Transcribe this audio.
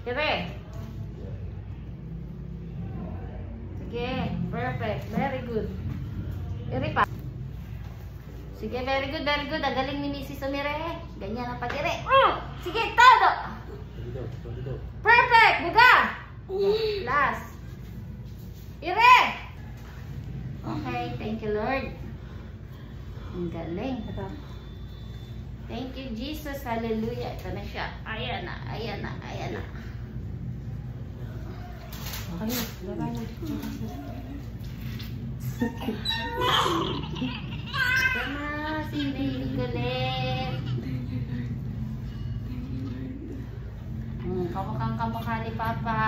Kire. Sige, perfect. Very good. Iri pa. Sige, very good, very good. Ang galing ni Mrs. Umire. Ganyan ang pag-iri. Sige, todo. Perfect, buga. Last. Ire. Okay, thank you, Lord. Ang galing. Thank you, Jesus. Hallelujah. Ito na siya. Ayan na, ayan na, ayan na. Okay, baba na. Ito na, si Baby Colette. Kamukhang kamukha ni Papa.